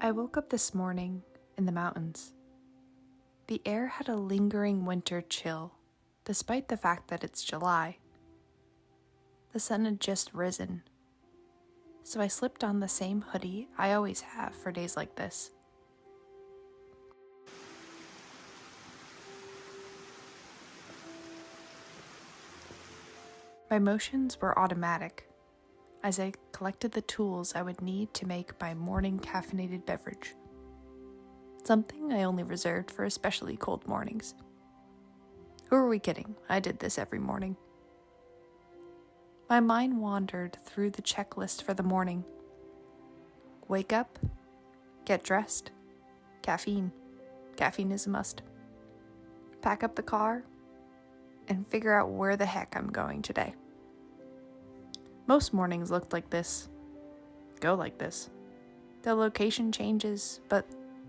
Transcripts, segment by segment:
I woke up this morning in the mountains. The air had a lingering winter chill, despite the fact that it's July. The sun had just risen, so I slipped on the same hoodie I always have for days like this. My motions were automatic as I collected the tools I would need to make my morning caffeinated beverage, something I only reserved for especially cold mornings. Who are we kidding? I did this every morning. My mind wandered through the checklist for the morning. Wake up, get dressed, caffeine. Caffeine is a must. Pack up the car, and figure out where the heck I'm going today. Most mornings looked like this, go like this. The location changes, but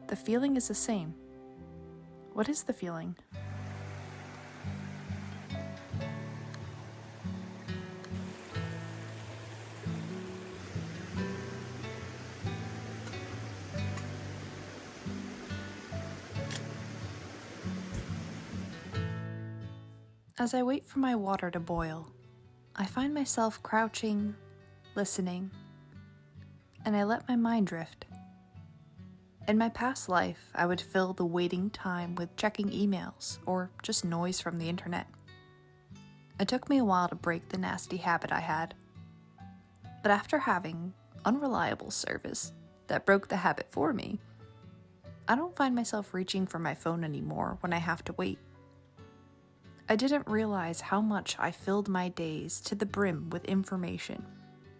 the feeling is the same. What is the feeling? As I wait for my water to boil, I find myself crouching, listening, and I let my mind drift. In my past life, I would fill the waiting time with checking emails or just noise from the internet. It took me a while to break the nasty habit I had. But after having unreliable service that broke the habit for me, I don't find myself reaching for my phone anymore when I have to wait. I didn't realize how much I filled my days to the brim with information,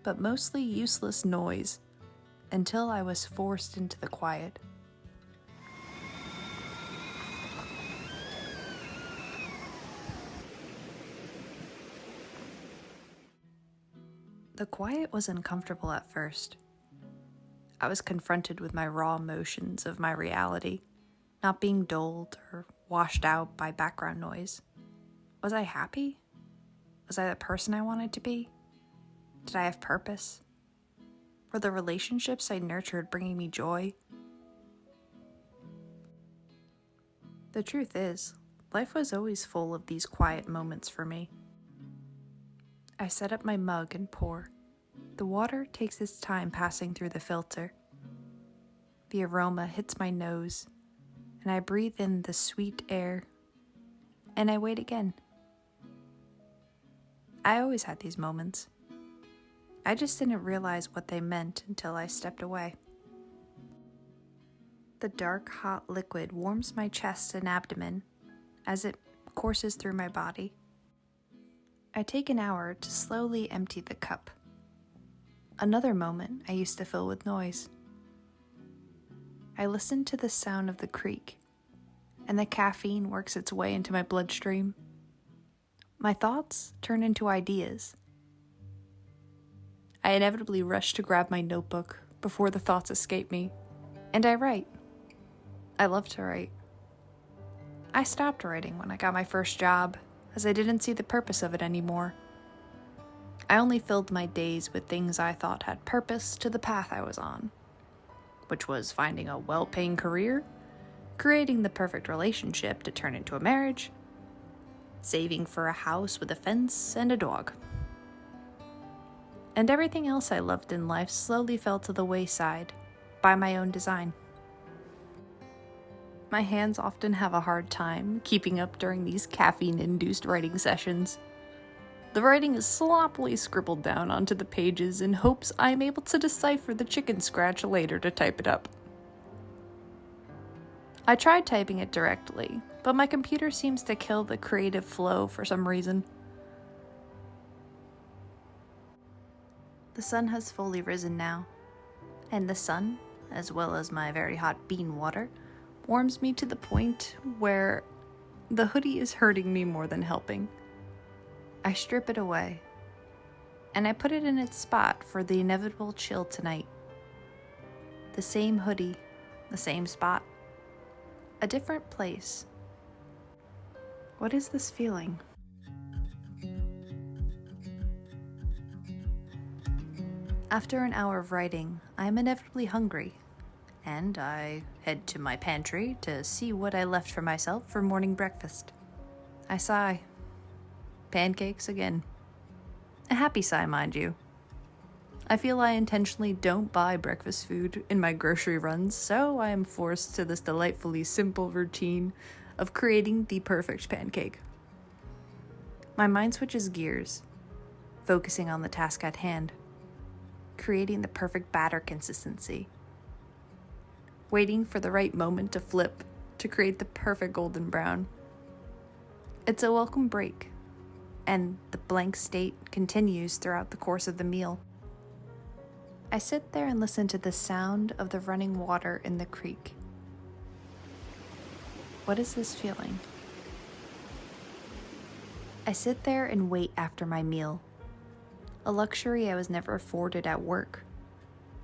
but mostly useless noise, until I was forced into the quiet. The quiet was uncomfortable at first. I was confronted with my raw emotions of my reality, not being dulled or washed out by background noise. Was I happy? Was I the person I wanted to be? Did I have purpose? Were the relationships I nurtured bringing me joy? The truth is, life was always full of these quiet moments for me. I set up my mug and pour. The water takes its time passing through the filter. The aroma hits my nose, and I breathe in the sweet air, and I wait again. I always had these moments. I just didn't realize what they meant until I stepped away. The dark, hot liquid warms my chest and abdomen as it courses through my body. I take an hour to slowly empty the cup. Another moment I used to fill with noise. I listen to the sound of the creek, and the caffeine works its way into my bloodstream. My thoughts turn into ideas. I inevitably rush to grab my notebook before the thoughts escape me, and I write. I love to write. I stopped writing when I got my first job, as I didn't see the purpose of it anymore. I only filled my days with things I thought had purpose to the path I was on, which was finding a well-paying career, creating the perfect relationship to turn into a marriage, saving for a house with a fence and a dog. And everything else I loved in life slowly fell to the wayside by my own design. My hands often have a hard time keeping up during these caffeine-induced writing sessions. The writing is sloppily scribbled down onto the pages in hopes I'm able to decipher the chicken scratch later to type it up. I tried typing it directly, but my computer seems to kill the creative flow for some reason. The sun has fully risen now, and the sun, as well as my very hot bean water, warms me to the point where the hoodie is hurting me more than helping. I strip it away, and I put it in its spot for the inevitable chill tonight. The same hoodie, the same spot, a different place. What is this feeling? After an hour of writing, I am inevitably hungry, and I head to my pantry to see what I left for myself for morning breakfast. I sigh. Pancakes again. A happy sigh, mind you. I feel I intentionally don't buy breakfast food in my grocery runs, so I am forced to this delightfully simple routine of creating the perfect pancake. My mind switches gears, focusing on the task at hand, creating the perfect batter consistency, waiting for the right moment to flip to create the perfect golden brown. It's a welcome break, and the blank state continues throughout the course of the meal. I sit there and listen to the sound of the running water in the creek. What is this feeling? I sit there and wait after my meal, a luxury I was never afforded at work,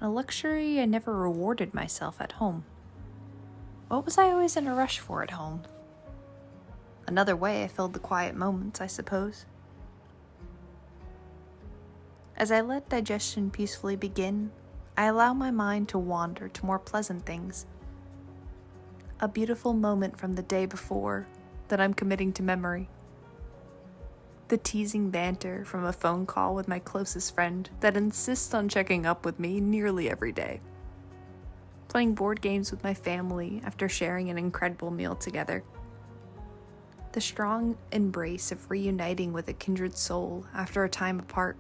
a luxury I never rewarded myself at home. What was I always in a rush for at home? Another way I filled the quiet moments, I suppose. As I let digestion peacefully begin, I allow my mind to wander to more pleasant things. A beautiful moment from the day before that I'm committing to memory. The teasing banter from a phone call with my closest friend that insists on checking up with me nearly every day. Playing board games with my family after sharing an incredible meal together. The strong embrace of reuniting with a kindred soul after a time apart.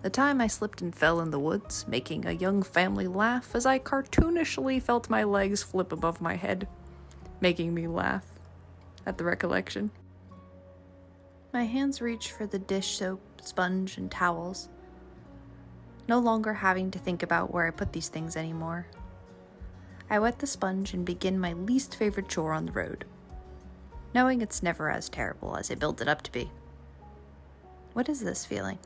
The time I slipped and fell in the woods, making a young family laugh as I cartoonishly felt my legs flip above my head, making me laugh at the recollection. My hands reach for the dish soap, sponge, and towels, no longer having to think about where I put these things anymore. I wet the sponge and begin my least favorite chore on the road, knowing it's never as terrible as I build it up to be. What is this feeling?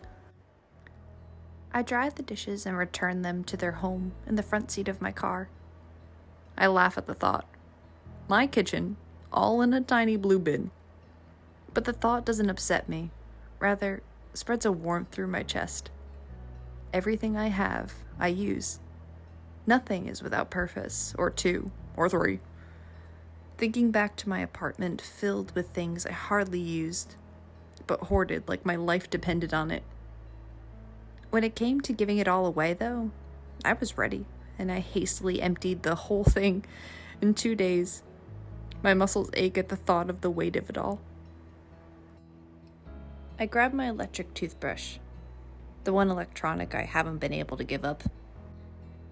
I dry the dishes and return them to their home in the front seat of my car. I laugh at the thought. My kitchen, all in a tiny blue bin. But the thought doesn't upset me, rather spreads a warmth through my chest. Everything I have, I use. Nothing is without purpose, or two, or three. Thinking back to my apartment filled with things I hardly used, but hoarded like my life depended on it. When it came to giving it all away, though, I was ready, and I hastily emptied the whole thing in 2 days. My muscles ache at the thought of the weight of it all. I grab my electric toothbrush, the one electronic I haven't been able to give up.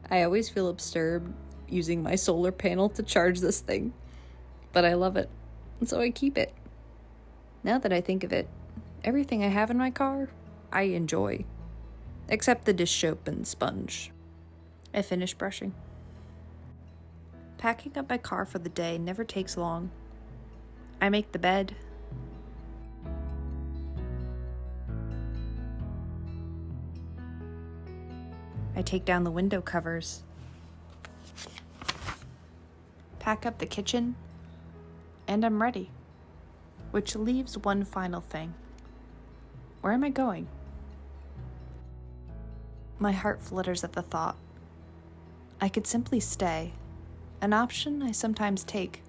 I always feel absurd using my solar panel to charge this thing, but I love it, and so I keep it. Now that I think of it, everything I have in my car, I enjoy, except the dish soap and sponge. I finish brushing. Packing up my car for the day never takes long. I make the bed. I take down the window covers, pack up the kitchen, and I'm ready. Which leaves one final thing. Where am I going? My heart flutters at the thought. I could simply stay, an option I sometimes take.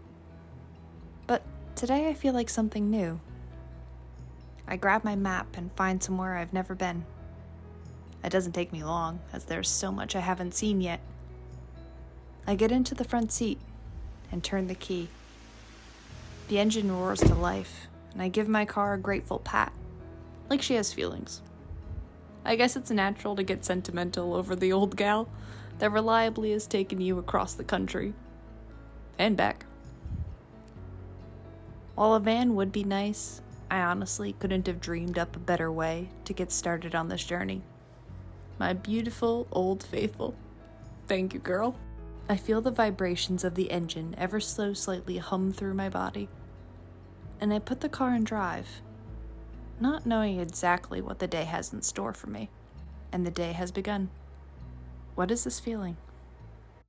But today I feel like something new. I grab my map and find somewhere I've never been. It doesn't take me long, as there's so much I haven't seen yet. I get into the front seat and turn the key. The engine roars to life, and I give my car a grateful pat, like she has feelings. I guess it's natural to get sentimental over the old gal that reliably has taken you across the country and back. While a van would be nice, I honestly couldn't have dreamed up a better way to get started on this journey. My beautiful old faithful. Thank you, girl. I feel the vibrations of the engine ever so slightly hum through my body, and I put the car in drive, not knowing exactly what the day has in store for me. And the day has begun. What is this feeling?